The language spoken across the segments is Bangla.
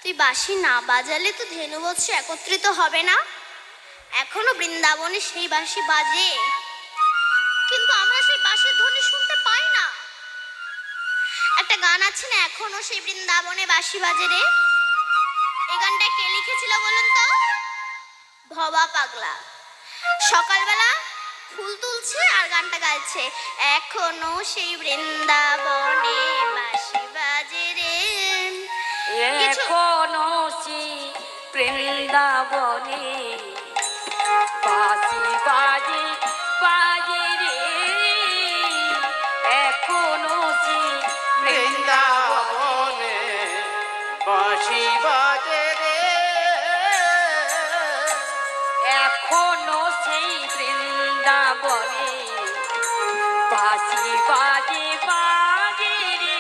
তুই বাঁশি না বাজালে তো ধেনু বৎস একত্রিত হবে না। এখনো বৃন্দাবনে সেই বাঁশি বাজে, কিন্তু আমরা সেই বাঁশির ধ্বনি শুনতে পাই না। একটা গান আছে না, এখনো সেই বৃন্দাবনে বাঁশি বাজে রে। এই গানটা কে লিখেছিল বলুন তো? ভবা পাগলা। সকালবেলা ফুল তুলছে আর গানটা গাইছে, এখনো সেই বৃন্দাবনে বাঁশি বাজে রে। এখনো সেই বৃন্দাবনে বাঁশি বাজে বাজে রে, এখনো সেই বৃন্দাবনে বাঁশি বাজে রে, এখনো সেই বৃন্দাবনে বাঁশি বাজে বাজে রে,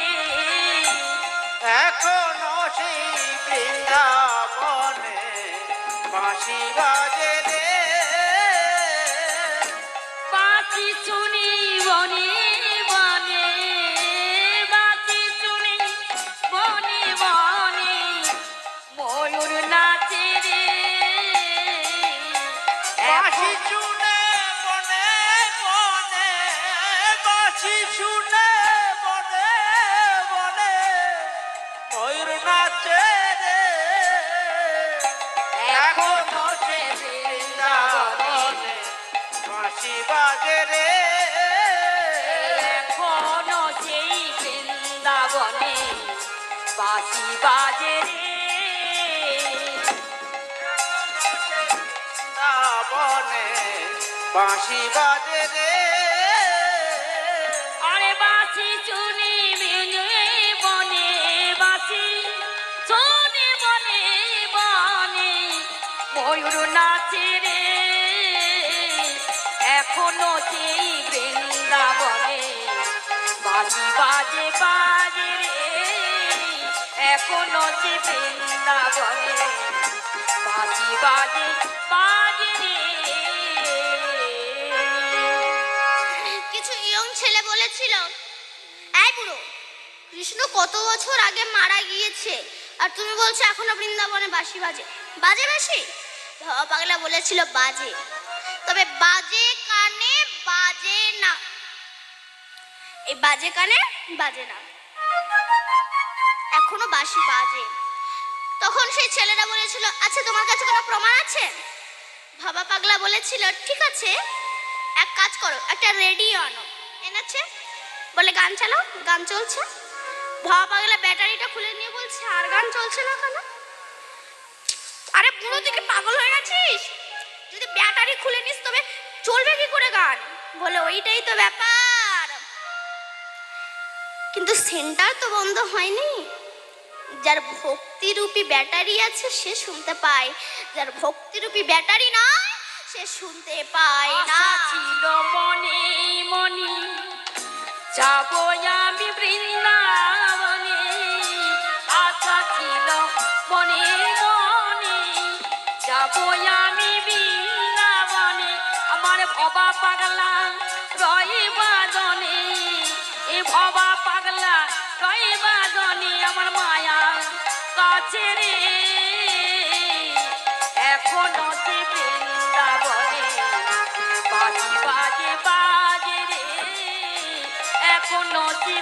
এখনো সেই বৃন্দাবনে বাঁশি বাজে রে। বাঁশি শুনি বনে বনে, বাঁশি শুনি বনে বনে, ময়ূর নাচে রে, বাঁশি শুনে বনে বনে, বাঁশি শুনে বনে বনে, ময়ূর নাচে রে। এখনো সে বৃন্দাবনে বাঁশি বাজে রে, এখনো সেই বৃন্দাবনে বাঁশি বাজে রে, বৃন্দাবনে বাঁশি বাজে রে। আরে বাঁশি শুনি বনে বনে, বাঁশি শুনি বনে বনে, ময়ূর নাচে রে, এখনো সেই বৃন্দাবনে বাঁশি বাজে বাজে রে, এখনো সেই বৃন্দাবনে বাঁশি বাজে বাজে রে। কিছু ইয়ং ছেলে বলেছিল, এই বুড়ো, কৃষ্ণ কত বছর আগে মারা গিয়েছে আর তুমি বলছো এখনো বৃন্দাবনে বাঁশি বাজে। বাজে বাঁশি? ভবা পাগলা বলেছিল বাজে, তবে বাজে কানে বাজে না। এই বাজে কানে বাজে না, এখনো বাঁশি বাজে। তখন সেই ছেলেরা বলেছিল, আচ্ছা তোমার কাছে কোনো প্রমাণ আছে? ভবা পাগলা বলেছিল, ঠিক আছে, এক কাজ করো, একটা রেডিও আনো। এনেছে, বলে গান চালাও। গান চলছে। ভবা পাগলা ব্যাটারিটা খুলে নিয়ে বলছে, আর গান চলছে না কেন? আরে বুড়ো, তুই কি পাগল হয়ে গেছিস? যদি ব্যাটারি খুলে নিস তবে চলবে কি করে গান? বলে ওইটাই তো ব্যাপার, কিন্তু সেন্টার তো বন্ধ হয়নি। যার ভক্তিরূপী ব্যাটারি আছে সে শুনতে পায়, যার ভক্তিরূপী ব্যাটারি নয় সে শুনতে পায় না। আশা ছিল মনে মনে, যাবো আমি বৃন্দাবনে, আশা ছিল মনে মনে, যাবো আমি বৃন্দাবনে, আমার ভবা পাগলা রয়ে বাদনে, এ ভবা পাগলা রয়ে বাদনে, আমার মায়া কাছে রে, এখনো সে বৃন্দাবনে বাঁশি বাজে বাজে রে, এখনো সে